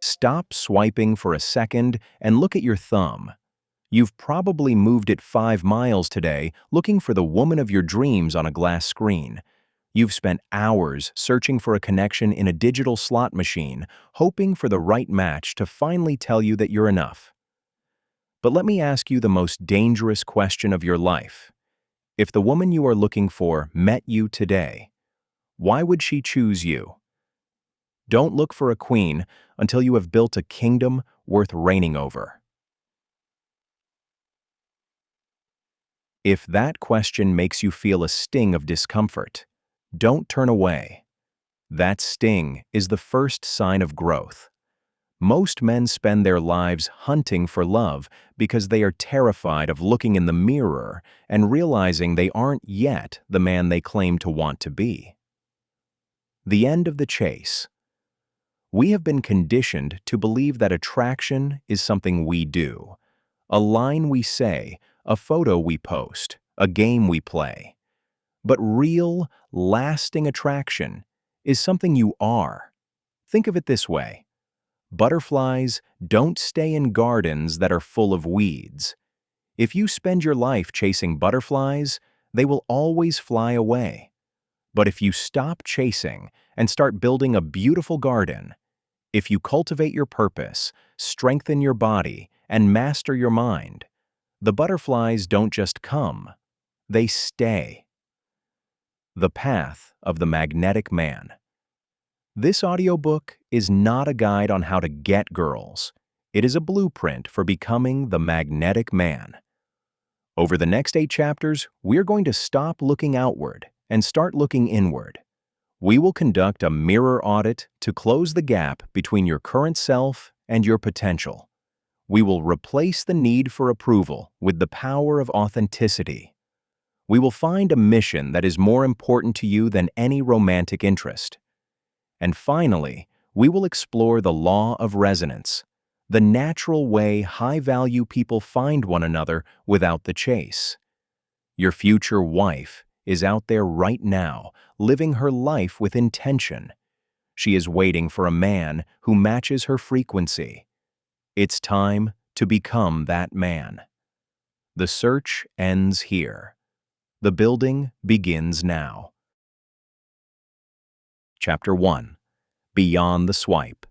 Stop swiping for a second and look at your thumb. You've probably moved it 5 miles today looking for the woman of your dreams on a glass screen. You've spent hours searching for a connection in a digital slot machine, hoping for the right match to finally tell you that you're enough. But let me ask you the most dangerous question of your life. If the woman you are looking for met you today, why would she choose you? Don't look for a queen until you have built a kingdom worth reigning over. If that question makes you feel a sting of discomfort, don't turn away. That sting is the first sign of growth. Most men spend their lives hunting for love because they are terrified of looking in the mirror and realizing they aren't yet the man they claim to want to be. The end of the chase. We have been conditioned to believe that attraction is something we do, a line we say, a photo we post, a game we play. But real, lasting attraction is something you are. Think of it this way. Butterflies don't stay in gardens that are full of weeds. If you spend your life chasing butterflies, they will always fly away. But if you stop chasing and start building a beautiful garden, if you cultivate your purpose, strengthen your body, and master your mind, the butterflies don't just come, they stay. The Path of the Magnetic Man. This audiobook is not a guide on how to get girls. It is a blueprint for becoming the magnetic man. Over the next 8 chapters, we're going to stop looking outward and start looking inward. We will conduct a mirror audit to close the gap between your current self and your potential. We will replace the need for approval with the power of authenticity. We will find a mission that is more important to you than any romantic interest. And finally, we will explore the law of resonance, the natural way high-value people find one another without the chase. Your future wife is out there right now, living her life with intention. She is waiting for a man who matches her frequency. It's time to become that man. The search ends here. The building begins now. Chapter 1. Beyond the Swipe.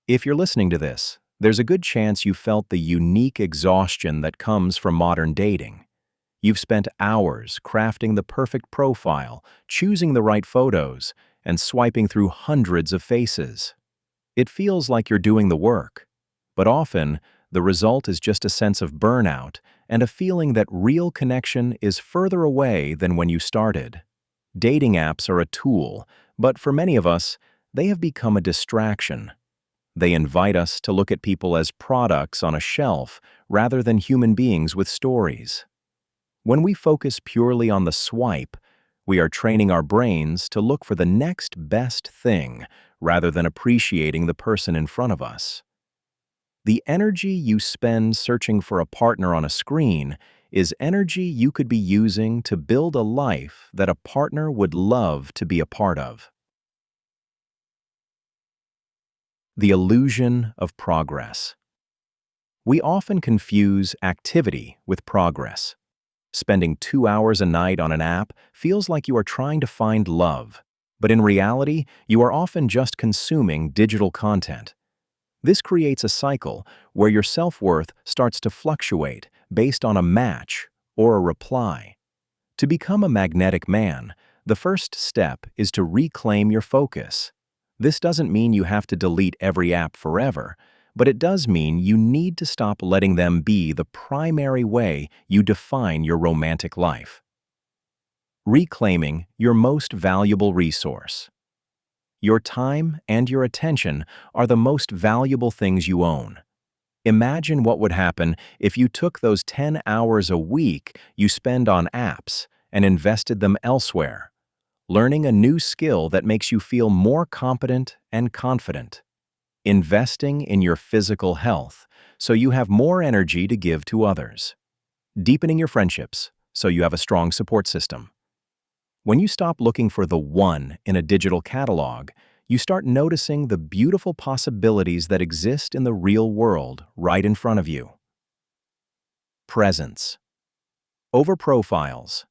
If you're listening to this, there's a good chance you felt the unique exhaustion that comes from modern dating. You've spent hours crafting the perfect profile, choosing the right photos, and swiping through hundreds of faces. It feels like you're doing the work, but often the result is just a sense of burnout and a feeling that real connection is further away than when you started. Dating apps are a tool, but for many of us, they have become a distraction. They invite us to look at people as products on a shelf rather than human beings with stories. When we focus purely on the swipe, we are training our brains to look for the next best thing rather than appreciating the person in front of us. The energy you spend searching for a partner on a screen is energy you could be using to build a life that a partner would love to be a part of. The illusion of progress. We often confuse activity with progress. Spending 2 hours a night on an app feels like you are trying to find love, but in reality, you are often just consuming digital content. This creates a cycle where your self-worth starts to fluctuate based on a match or a reply. To become a magnetic man, the first step is to reclaim your focus. This doesn't mean you have to delete every app forever, but it does mean you need to stop letting them be the primary way you define your romantic life. Reclaiming your most valuable resource. Your time and your attention are the most valuable things you own. Imagine what would happen if you took those 10 hours a week you spend on apps and invested them elsewhere, learning a new skill that makes you feel more competent and confident. Investing in your physical health so you have more energy to give to others. Deepening your friendships so you have a strong support system. When you stop looking for the one in a digital catalog, You start noticing the beautiful possibilities that exist in the real world right in front of you. Presence. Over profiles.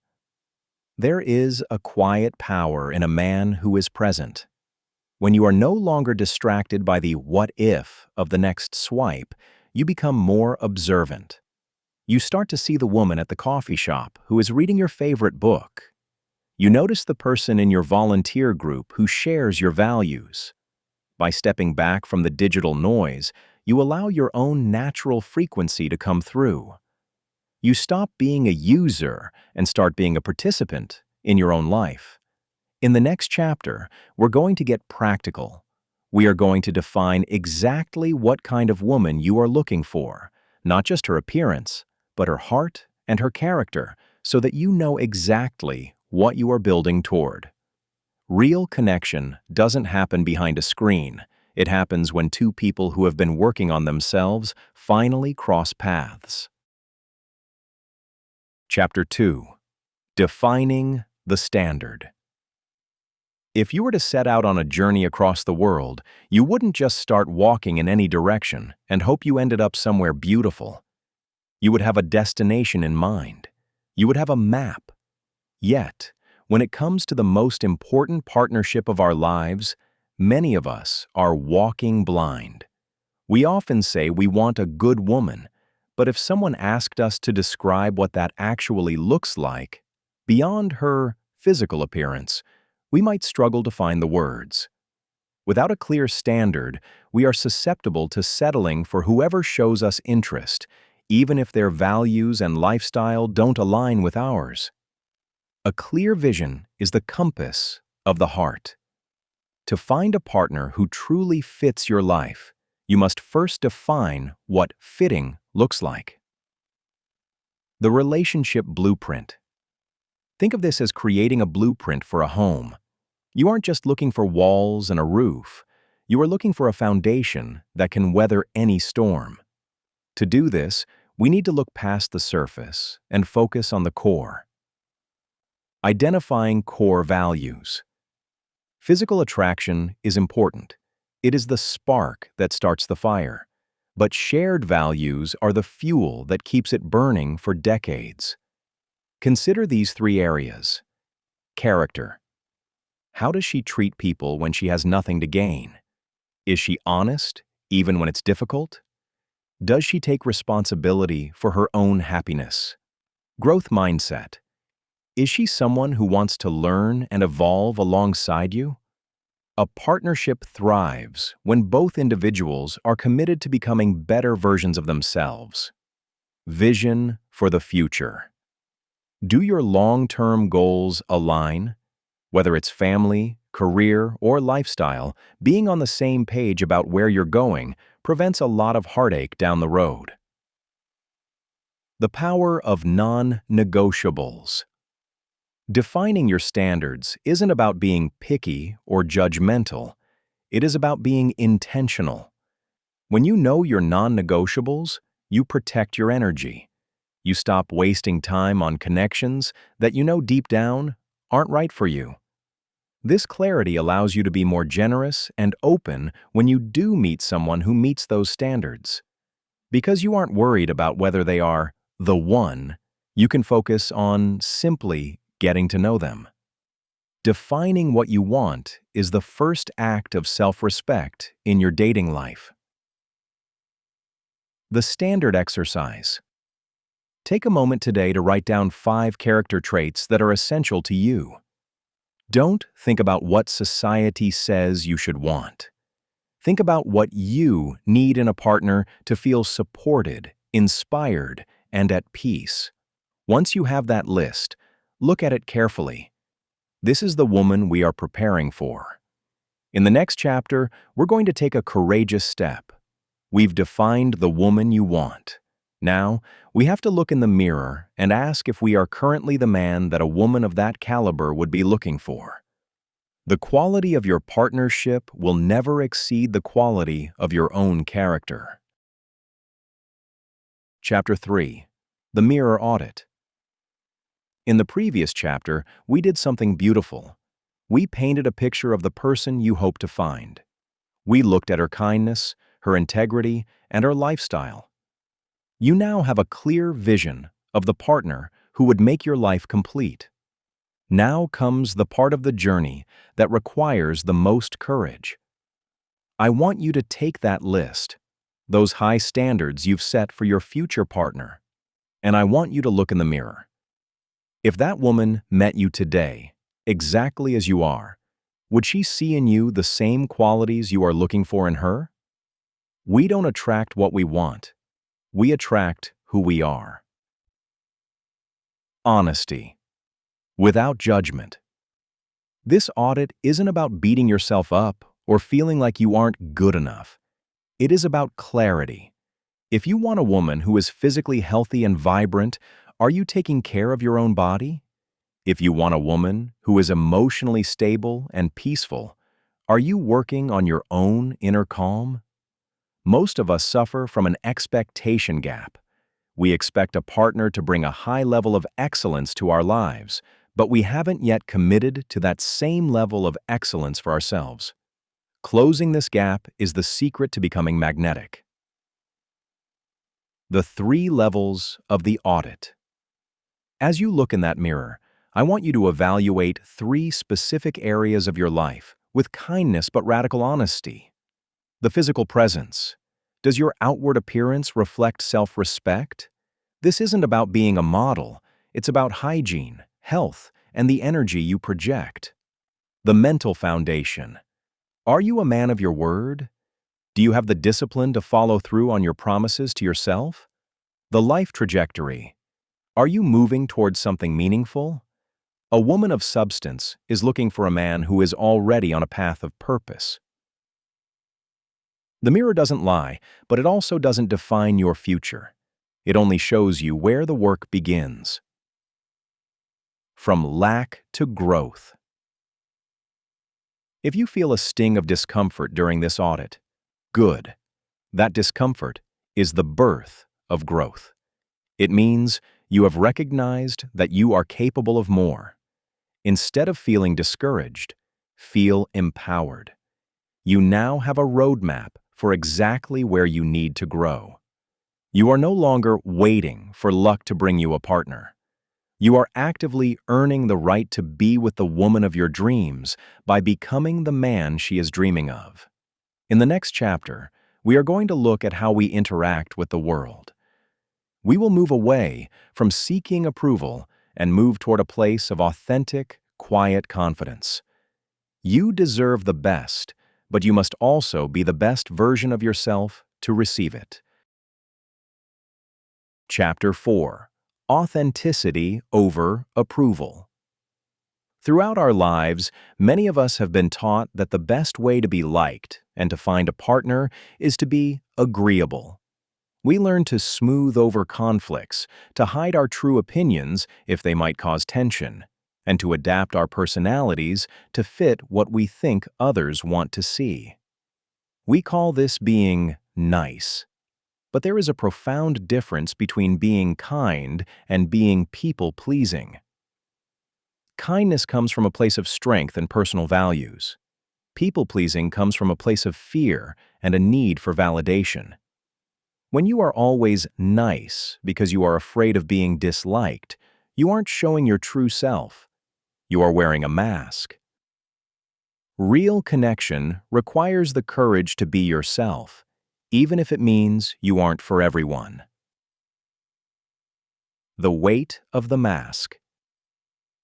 There is a quiet power in a man who is present. When you are no longer distracted by the what if of the next swipe, you become more observant. You start to see the woman at the coffee shop who is reading your favorite book. You notice the person in your volunteer group who shares your values. By stepping back from the digital noise, you allow your own natural frequency to come through. You stop being a user and start being a participant in your own life. In the next chapter, we're going to get practical. We are going to define exactly what kind of woman you are looking for, not just her appearance, but her heart and her character, so that you know exactly what you are building toward. Real connection doesn't happen behind a screen. It happens when two people who have been working on themselves finally cross paths. Chapter 2. Defining the Standard. If you were to set out on a journey across the world, you wouldn't just start walking in any direction and hope you ended up somewhere beautiful. You would have a destination in mind. You would have a map. Yet, when it comes to the most important partnership of our lives, many of us are walking blind. We often say we want a good woman, but if someone asked us to describe what that actually looks like, beyond her physical appearance, we might struggle to find the words. Without a clear standard, we are susceptible to settling for whoever shows us interest, even if their values and lifestyle don't align with ours. A clear vision is the compass of the heart. To find a partner who truly fits your life, you must first define what fitting looks like. The relationship blueprint. Think of this as creating a blueprint for a home. You aren't just looking for walls and a roof. You are looking for a foundation that can weather any storm. To do this, we need to look past the surface and focus on the core. Identifying core values. Physical attraction is important. It is the spark that starts the fire. But shared values are the fuel that keeps it burning for decades. Consider these three areas. Character. How does she treat people when she has nothing to gain? Is she honest, even when it's difficult? Does she take responsibility for her own happiness? Growth mindset. Is she someone who wants to learn and evolve alongside you? A partnership thrives when both individuals are committed to becoming better versions of themselves. Vision for the future. Do your long-term goals align? Whether it's family, career, or lifestyle, being on the same page about where you're going prevents a lot of heartache down the road. The power of non-negotiables. Defining your standards isn't about being picky or judgmental. It is about being intentional. When you know your non-negotiables, you protect your energy. You stop wasting time on connections that you know deep down aren't right for you. This clarity allows you to be more generous and open when you do meet someone who meets those standards. Because you aren't worried about whether they are the one, you can focus on simply getting to know them. Defining what you want is the first act of self-respect in your dating life. The standard exercise. Take a moment today to write down 5 character traits that are essential to you. Don't think about what society says you should want. Think about what you need in a partner to feel supported, inspired, and at peace. Once you have that list, look at it carefully. This is the woman we are preparing for. In the next chapter, we're going to take a courageous step. We've defined the woman you want. Now, we have to look in the mirror and ask if we are currently the man that a woman of that caliber would be looking for. The quality of your partnership will never exceed the quality of your own character. Chapter 3. The Mirror Audit. In the previous chapter, we did something beautiful. We painted a picture of the person you hope to find. We looked at her kindness, her integrity, and her lifestyle. You now have a clear vision of the partner who would make your life complete. Now comes the part of the journey that requires the most courage. I want you to take that list, those high standards you've set for your future partner, and I want you to look in the mirror. If that woman met you today, exactly as you are, would she see in you the same qualities you are looking for in her? We don't attract what we want. We attract who we are. Honesty. Without judgment. This audit isn't about beating yourself up or feeling like you aren't good enough. It is about clarity. If you want a woman who is physically healthy and vibrant, are you taking care of your own body? If you want a woman who is emotionally stable and peaceful, are you working on your own inner calm? Most of us suffer from an expectation gap. We expect a partner to bring a high level of excellence to our lives, but we haven't yet committed to that same level of excellence for ourselves. Closing this gap is the secret to becoming magnetic. The 3 levels of the audit. As you look in that mirror, I want you to evaluate 3 specific areas of your life with kindness but radical honesty. The physical presence. Does your outward appearance reflect self-respect? This isn't about being a model, it's about hygiene, health, and the energy you project. The mental foundation. Are you a man of your word? Do you have the discipline to follow through on your promises to yourself? The life trajectory. Are you moving towards something meaningful? A woman of substance is looking for a man who is already on a path of purpose. The mirror doesn't lie, but it also doesn't define your future. It only shows you where the work begins. From lack to growth. If you feel a sting of discomfort during this audit, good. That discomfort is the birth of growth. It means you have recognized that you are capable of more. Instead of feeling discouraged, feel empowered. You now have a roadmap for exactly where you need to grow. You are no longer waiting for luck to bring you a partner. You are actively earning the right to be with the woman of your dreams by becoming the man she is dreaming of. In the next chapter, we are going to look at how we interact with the world. We will move away from seeking approval and move toward a place of authentic, quiet confidence. You deserve the best, but you must also be the best version of yourself to receive it. Chapter 4. Authenticity over approval. Throughout our lives, many of us have been taught that the best way to be liked and to find a partner is to be agreeable. We learn to smooth over conflicts, to hide our true opinions if they might cause tension, and to adapt our personalities to fit what we think others want to see. We call this being nice. But there is a profound difference between being kind and being people-pleasing. Kindness comes from a place of strength and personal values. People-pleasing comes from a place of fear and a need for validation. When you are always nice because you are afraid of being disliked, you aren't showing your true self. You are wearing a mask. Real connection requires the courage to be yourself, even if it means you aren't for everyone. The weight of the mask.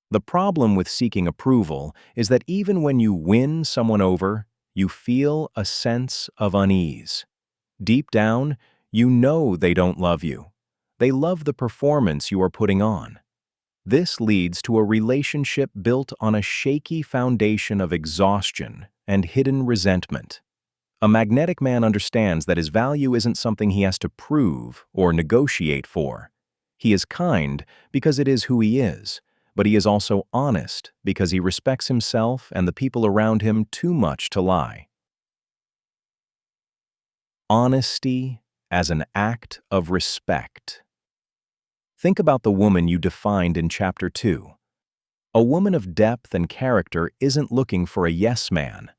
The problem with seeking approval is that even when you win someone over, you feel a sense of unease. Deep down, you know they don't love you. They love the performance you are putting on. This leads to a relationship built on a shaky foundation of exhaustion and hidden resentment. A magnetic man understands that his value isn't something he has to prove or negotiate for. He is kind because it is who he is, but he is also honest because he respects himself and the people around him too much to lie. Honesty as an act of respect. Think about the woman you defined in Chapter 2. A woman of depth and character isn't looking for a yes man.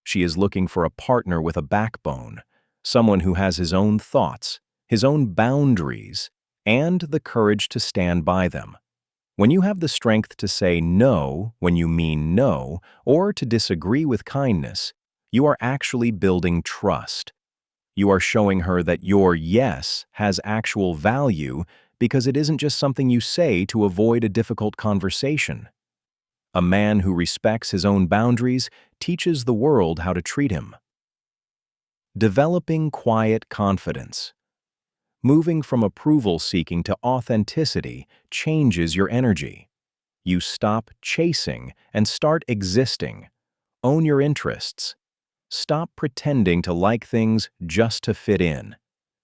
She is looking for a partner with a backbone, someone who has his own thoughts, his own boundaries, and the courage to stand by them. When you have the strength to say no when you mean no, or to disagree with kindness, you are actually building trust. You are showing her that your yes has actual value because it isn't just something you say to avoid a difficult conversation. A man who respects his own boundaries teaches the world how to treat him. Developing quiet confidence. Moving from approval seeking to authenticity changes your energy. You stop chasing and start existing. Own your interests. Stop pretending to like things just to fit in.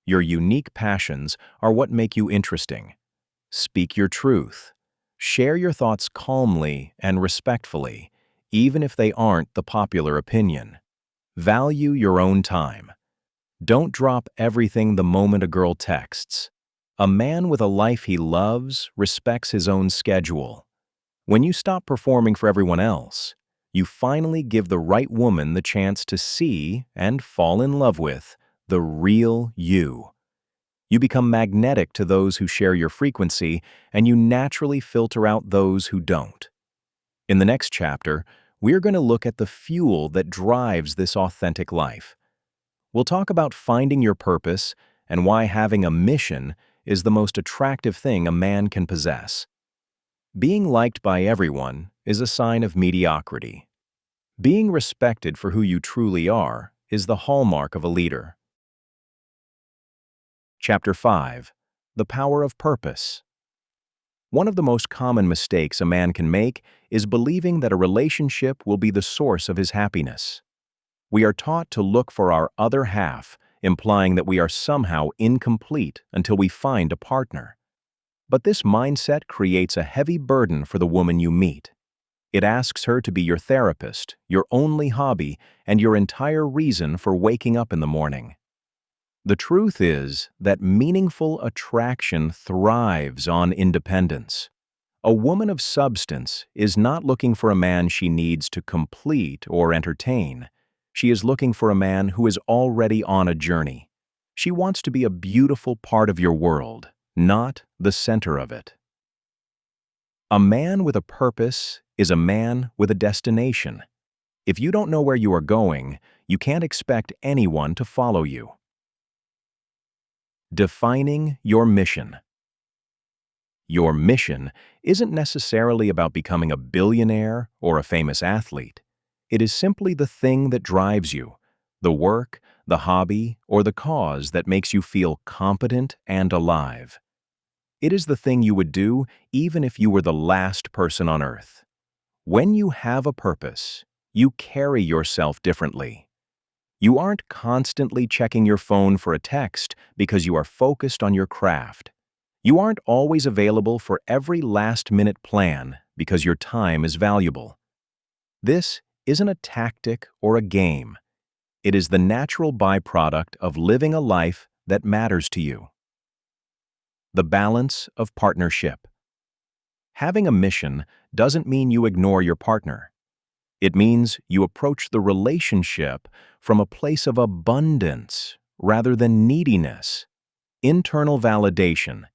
Your unique passions are what make you interesting. Speak your truth. Share your thoughts calmly and respectfully, even if they aren't the popular opinion. Value your own time. Don't drop everything the moment a girl texts. A man with a life he loves respects his own schedule. When you stop performing for everyone else, you finally give the right woman the chance to see and fall in love with the real you. You become magnetic to those who share your frequency, and you naturally filter out those who don't. In the next chapter, we're going to look at the fuel that drives this authentic life. We'll talk about finding your purpose and why having a mission is the most attractive thing a man can possess. Being liked by everyone is a sign of mediocrity. Being respected for who you truly are is the hallmark of a leader. Chapter 5. The Power of Purpose. One of the most common mistakes a man can make is believing that a relationship will be the source of his happiness. We are taught to look for our other half, implying that we are somehow incomplete until we find a partner. But this mindset creates a heavy burden for the woman you meet. It asks her to be your therapist, your only hobby, and your entire reason for waking up in the morning. The truth is that meaningful attraction thrives on independence. A woman of substance is not looking for a man she needs to complete or entertain. She is looking for a man who is already on a journey. She wants to be a beautiful part of your world, not the center of it. A man with a purpose is a man with a destination. If you don't know where you are going, you can't expect anyone to follow you. Defining your mission. Your mission isn't necessarily about becoming a billionaire or a famous athlete. It is simply the thing that drives you, the work, the hobby, or the cause that makes you feel competent and alive. It is the thing you would do even if you were the last person on earth. When you have a purpose, you carry yourself differently. You aren't constantly checking your phone for a text because you are focused on your craft. You aren't always available for every last-minute plan because your time is valuable. This isn't a tactic or a game. It is the natural byproduct of living a life that matters to you. The balance of partnership. Having a mission doesn't mean you ignore your partner. It means you approach the relationship from a place of abundance rather than neediness. Internal validation.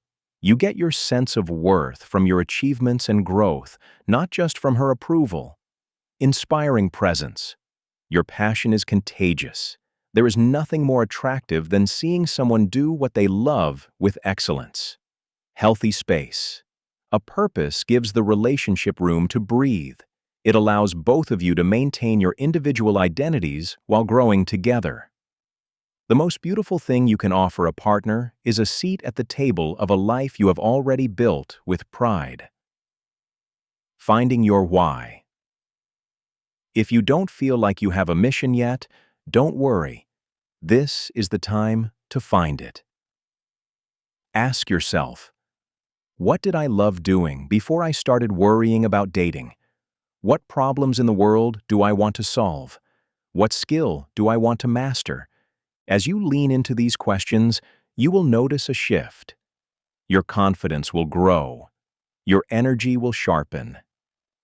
You get your sense of worth from your achievements and growth, not just from her approval. Inspiring presence. Your passion is contagious. There is nothing more attractive than seeing someone do what they love with excellence. Healthy space. A purpose gives the relationship room to breathe. It allows both of you to maintain your individual identities while growing together. The most beautiful thing you can offer a partner is a seat at the table of a life you have already built with pride. Finding your why. If you don't feel like you have a mission yet, don't worry. This is the time to find it. Ask yourself, what did I love doing before I started worrying about dating? What problems in the world do I want to solve? What skill do I want to master? As you lean into these questions, you will notice a shift. Your confidence will grow. Your energy will sharpen.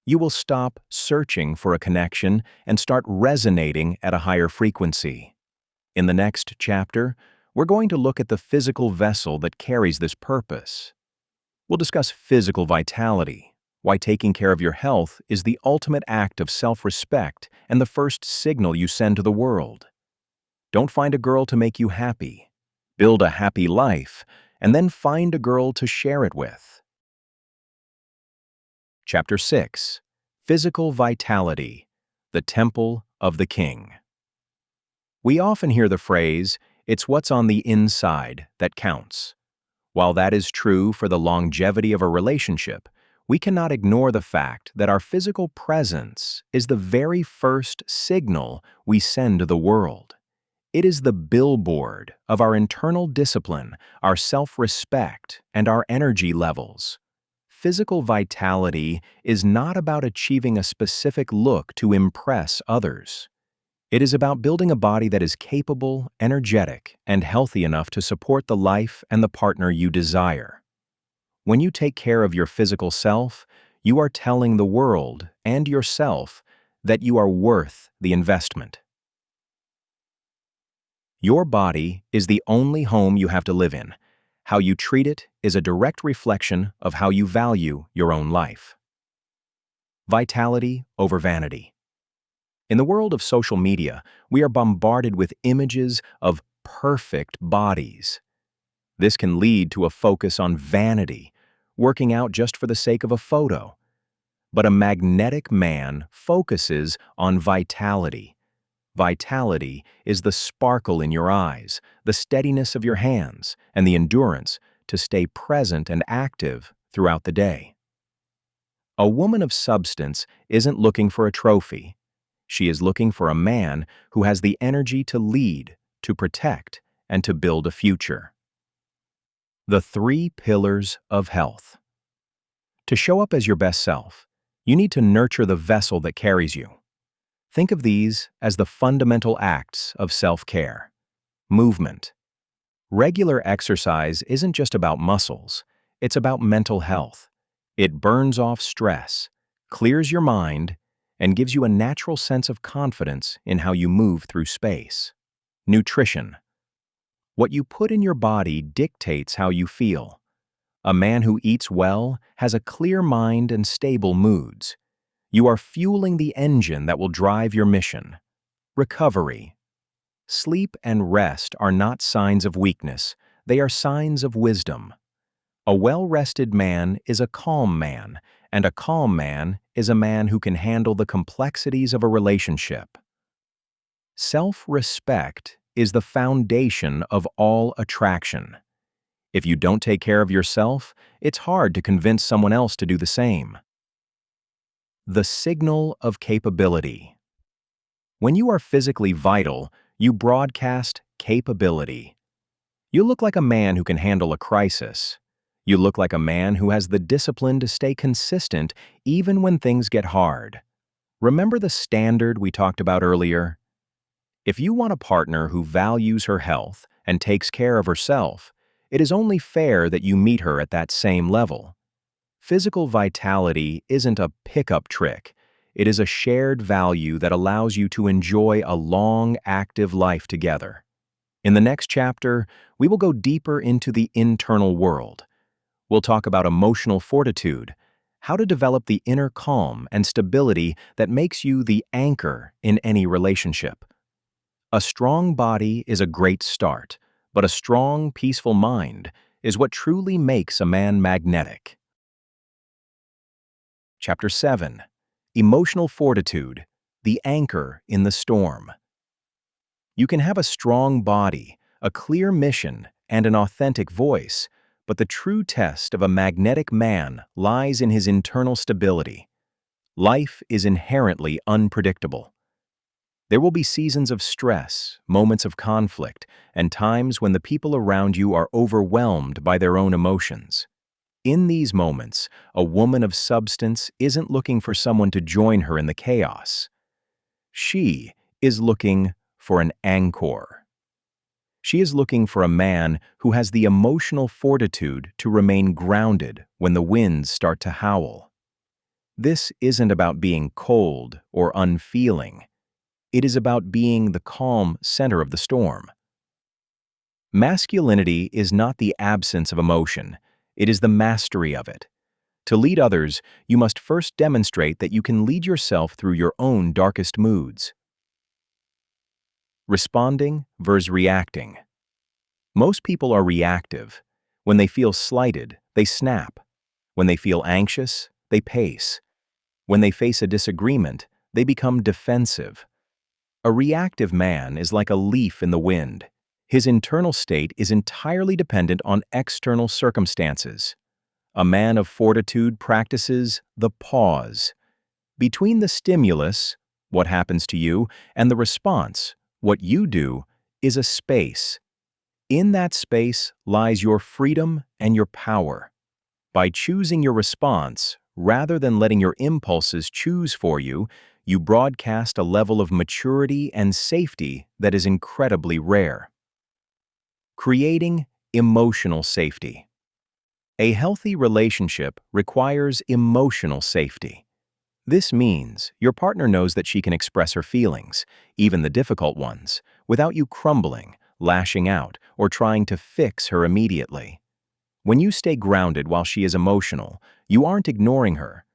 You will stop searching for a connection and start resonating at a higher frequency. In the next chapter, we're going to look at the physical vessel that carries this purpose. We'll discuss physical vitality, why taking care of your health is the ultimate act of self-respect and the first signal you send to the world. Don't find a girl to make you happy. Build a happy life, and then find a girl to share it with. Chapter 6. Physical Vitality, the Temple of the King. We often hear the phrase, "It's what's on the inside that counts." While that is true for the longevity of a relationship, we cannot ignore the fact that our physical presence is the very first signal we send to the world. It is the billboard of our internal discipline, our self-respect, and our energy levels. Physical vitality is not about achieving a specific look to impress others. It is about building a body that is capable, energetic, and healthy enough to support the life and the partner you desire. When you take care of your physical self, you are telling the world and yourself that you are worth the investment. Your body is the only home you have to live in. How you treat it is a direct reflection of how you value your own life. Vitality over vanity. In the world of social media, we are bombarded with images of perfect bodies. This can lead to a focus on vanity, working out just for the sake of a photo. But a magnetic man focuses on vitality. Vitality is the sparkle in your eyes, the steadiness of your hands, and the endurance to stay present and active throughout the day. A woman of substance isn't looking for a trophy. She is looking for a man who has the energy to lead, to protect, and to build a future. The 3 pillars of health. To show up as your best self, you need to nurture the vessel that carries you. Think of these as the fundamental acts of self-care. Movement. Regular exercise isn't just about muscles, it's about mental health. It burns off stress, clears your mind, and gives you a natural sense of confidence in how you move through space. Nutrition. What you put in your body dictates how you feel. A man who eats well has a clear mind and stable moods. You are fueling the engine that will drive your mission. Recovery. Sleep and rest are not signs of weakness, they are signs of wisdom. A well-rested man is a calm man, and a calm man is a man who can handle the complexities of a relationship. Self-respect is the foundation of all attraction. If you don't take care of yourself, it's hard to convince someone else to do the same. The signal of capability. When you are physically vital, you broadcast capability. You look like a man who can handle a crisis. You look like a man who has the discipline to stay consistent even when things get hard. Remember the standard we talked about earlier? If you want a partner who values her health and takes care of herself, it is only fair that you meet her at that same level. Physical vitality isn't a pickup trick. It is a shared value that allows you to enjoy a long, active life together. In the next chapter, we will go deeper into the internal world. We'll talk about emotional fortitude, how to develop the inner calm and stability that makes you the anchor in any relationship. A strong body is a great start, but a strong, peaceful mind is what truly makes a man magnetic. Chapter 7. Emotional Fortitude, the Anchor in the Storm. You can have a strong body, a clear mission, and an authentic voice, but the true test of a magnetic man lies in his internal stability. Life is inherently unpredictable. There will be seasons of stress, moments of conflict, and times when the people around you are overwhelmed by their own emotions. In these moments, a woman of substance isn't looking for someone to join her in the chaos. She is looking for an anchor. She is looking for a man who has the emotional fortitude to remain grounded when the winds start to howl. This isn't about being cold or unfeeling. It is about being the calm center of the storm. Masculinity is not the absence of emotion, it is the mastery of it. To lead others, you must first demonstrate that you can lead yourself through your own darkest moods. Responding versus reacting. Most people are reactive. When they feel slighted, they snap. When they feel anxious, they pace. When they face a disagreement, they become defensive. A reactive man is like a leaf in the wind. His internal state is entirely dependent on external circumstances. A man of fortitude practices the pause. Between the stimulus, what happens to you, and the response, what you do, is a space. In that space lies your freedom and your power. By choosing your response, rather than letting your impulses choose for you, you broadcast a level of maturity and safety that is incredibly rare. Creating emotional safety. A healthy relationship requires emotional safety. This means your partner knows that she can express her feelings, even the difficult ones, without you crumbling, lashing out, or trying to fix her immediately. When you stay grounded while she is emotional, you aren't ignoring her.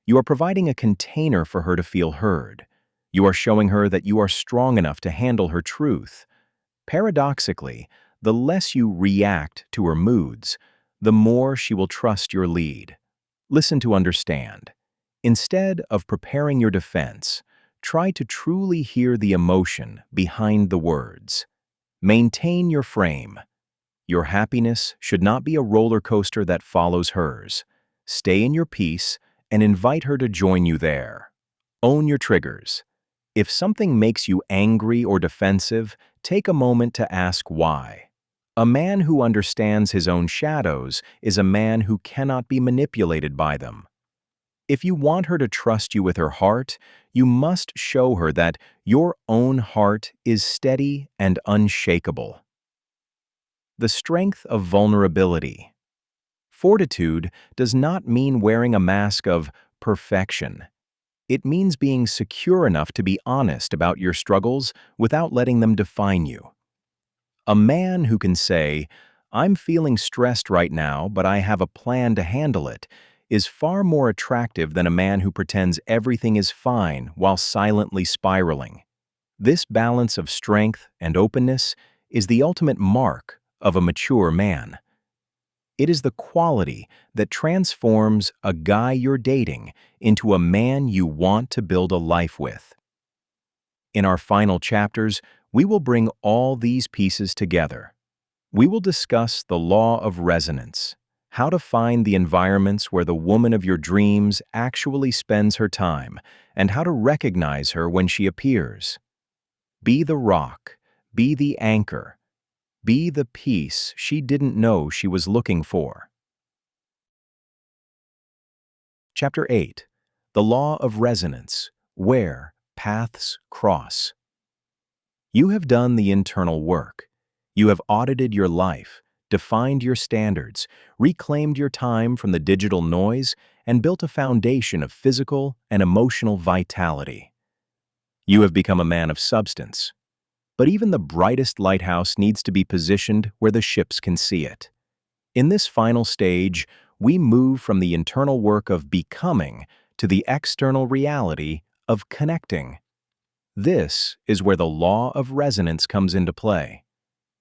You are providing a container for her to feel heard. You are showing her that you are strong enough to handle her truth. Paradoxically, the less you react to her moods, the more she will trust your lead. Listen to understand. Instead of preparing your defense, try to truly hear the emotion behind the words. Maintain your frame. Your happiness should not be a roller coaster that follows hers. Stay in your peace and invite her to join you there. Own your triggers. If something makes you angry or defensive, take a moment to ask why. A man who understands his own shadows is a man who cannot be manipulated by them. If you want her to trust you with her heart, you must show her that your own heart is steady and unshakable. The strength of vulnerability. Fortitude does not mean wearing a mask of perfection. It means being secure enough to be honest about your struggles without letting them define you. A man who can say, "I'm feeling stressed right now, but I have a plan to handle it," is far more attractive than a man who pretends everything is fine while silently spiraling. This balance of strength and openness is the ultimate mark of a mature man. It is the quality that transforms a guy you're dating into a man you want to build a life with. In our final chapters, we will bring all these pieces together. We will discuss the law of resonance, how to find the environments where the woman of your dreams actually spends her time, and how to recognize her when she appears. Be the rock, be the anchor, be the peace she didn't know she was looking for. Chapter 8. The Law of Resonance, Where Paths Cross. You have done the internal work. You have audited your life, defined your standards, reclaimed your time from the digital noise, and built a foundation of physical and emotional vitality. You have become a man of substance. But even the brightest lighthouse needs to be positioned where the ships can see it. In this final stage, we move from the internal work of becoming to the external reality of connecting. This is where the law of resonance comes into play.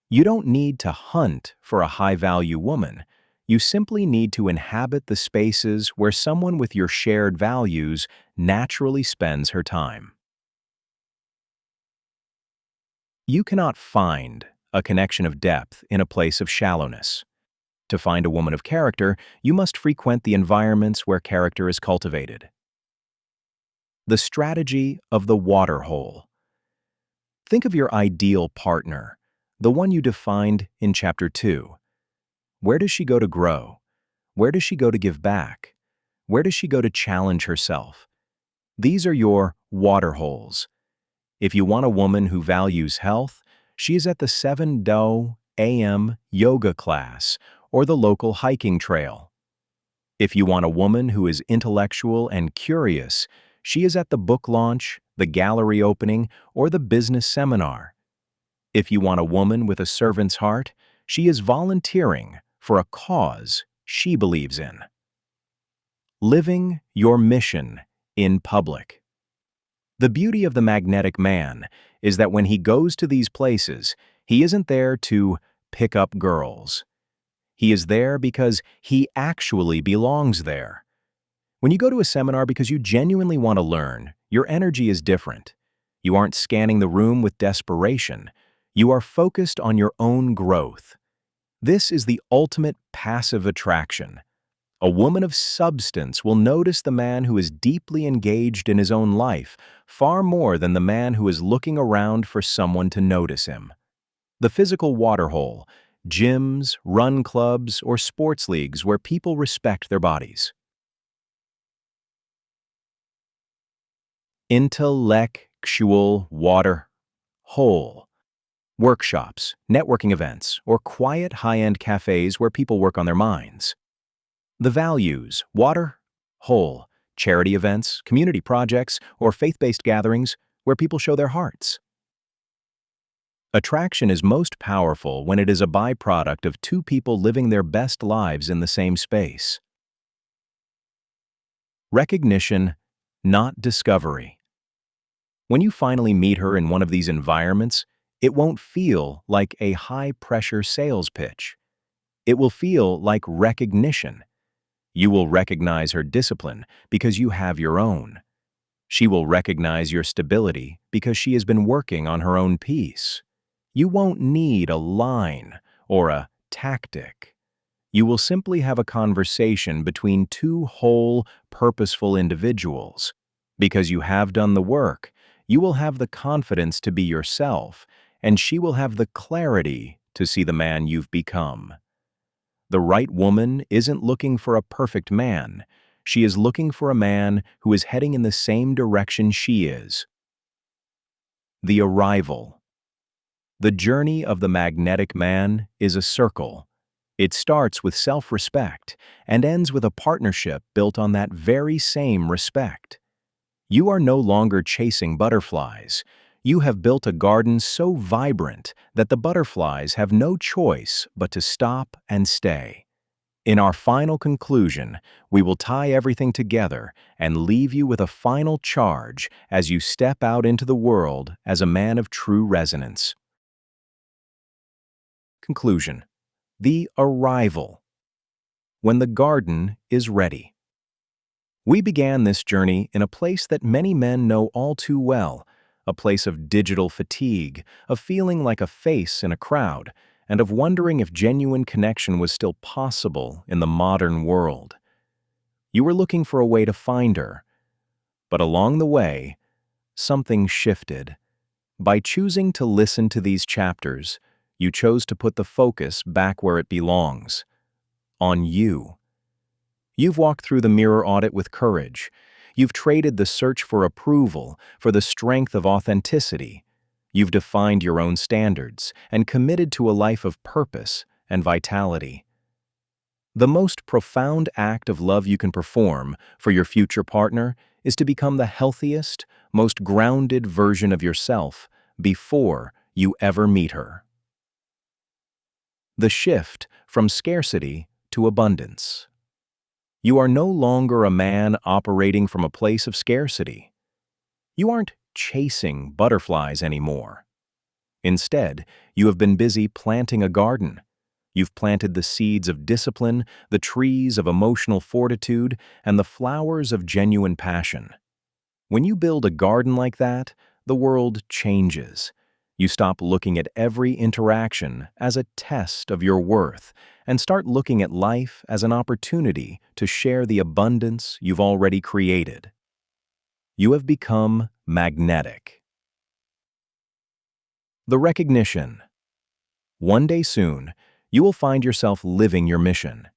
You don't need to hunt for a high-value woman. You simply need to inhabit the spaces where someone with your shared values naturally spends her time. You cannot find a connection of depth in a place of shallowness. To find a woman of character, you must frequent the environments where character is cultivated. The strategy of the water hole. Think of your ideal partner, the one you defined in Chapter 2. Where does she go to grow? Where does she go to give back? Where does she go to challenge herself? These are your water holes. If you want a woman who values health, she is at the 7 a.m. yoga class or the local hiking trail. If you want a woman who is intellectual and curious, she is at the book launch, the gallery opening, or the business seminar. If you want a woman with a servant's heart, she is volunteering for a cause she believes in. Living your mission in public. The beauty of the magnetic man is that when he goes to these places, he isn't there to pick up girls. He is there because he actually belongs there. When you go to a seminar because you genuinely want to learn, your energy is different. You aren't scanning the room with desperation. You are focused on your own growth. This is the ultimate passive attraction. A woman of substance will notice the man who is deeply engaged in his own life far more than the man who is looking around for someone to notice him. The physical waterhole, gyms, run clubs, or sports leagues where people respect their bodies. Intellectual water hole. Workshops, networking events, or quiet high-end cafes where people work on their minds. The values, water hole, charity events, community projects, or faith-based gatherings where people show their hearts. Attraction is most powerful when it is a byproduct of two people living their best lives in the same space. Recognition, not discovery. When you finally meet her in one of these environments, it won't feel like a high-pressure sales pitch. It will feel like recognition. You will recognize her discipline because you have your own. She will recognize your stability because she has been working on her own peace. You won't need a line or a tactic. You will simply have a conversation between two whole, purposeful individuals. Because you have done the work, you will have the confidence to be yourself, and she will have the clarity to see the man you've become. The right woman isn't looking for a perfect man. She is looking for a man who is heading in the same direction she is. The arrival. The journey of the magnetic man is a circle. It starts with self-respect and ends with a partnership built on that very same respect. You are no longer chasing butterflies. You have built a garden so vibrant that the butterflies have no choice but to stop and stay. In our final conclusion, we will tie everything together and leave you with a final charge as you step out into the world as a man of true resonance. Conclusion. The arrival. When the garden is ready. We began this journey in a place that many men know all too well, a place of digital fatigue, of feeling like a face in a crowd, and of wondering if genuine connection was still possible in the modern world. You were looking for a way to find her, but along the way, something shifted. By choosing to listen to these chapters, you chose to put the focus back where it belongs, on you. You've walked through the mirror audit with courage. You've traded the search for approval for the strength of authenticity. You've defined your own standards and committed to a life of purpose and vitality. The most profound act of love you can perform for your future partner is to become the healthiest, most grounded version of yourself before you ever meet her. The shift from scarcity to abundance. You are no longer a man operating from a place of scarcity. You aren't chasing butterflies anymore. Instead, you have been busy planting a garden. You've planted the seeds of discipline, the trees of emotional fortitude, and the flowers of genuine passion. When you build a garden like that, the world changes. You stop looking at every interaction as a test of your worth and start looking at life as an opportunity to share the abundance you've already created. You have become magnetic. The recognition. One day soon, you will find yourself living your mission.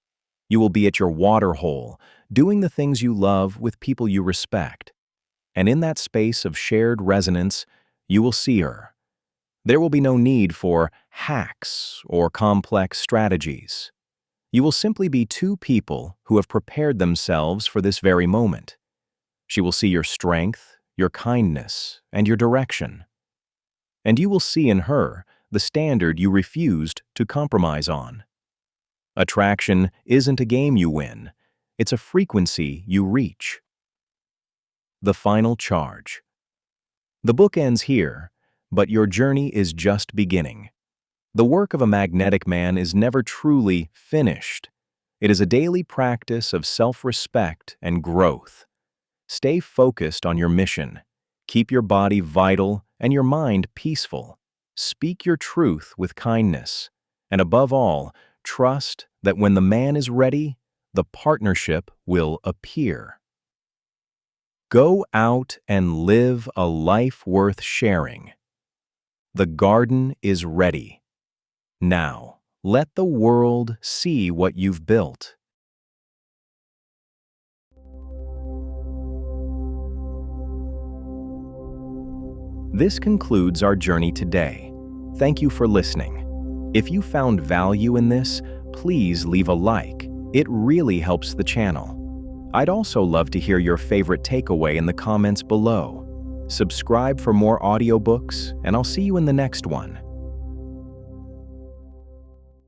You will be at your water hole, doing the things you love with people you respect. And in that space of shared resonance, you will see her. There will be no need for hacks or complex strategies. You will simply be two people who have prepared themselves for this very moment. She will see your strength, your kindness, and your direction. And you will see in her the standard you refused to compromise on. Attraction isn't a game you win, it's a frequency you reach. The final charge. The book ends here, but your journey is just beginning. The work of a magnetic man is never truly finished. It is a daily practice of self-respect and growth. Stay focused on your mission. Keep your body vital and your mind peaceful. Speak your truth with kindness. And above all, trust that when the man is ready, the partnership will appear. Go out and live a life worth sharing. The garden is ready. Now, let the world see what you've built. This concludes our journey today. Thank you for listening. If you found value in this, please leave a like. It really helps the channel. I'd also love to hear your favorite takeaway in the comments below. Subscribe for more audiobooks, and I'll see you in the next one.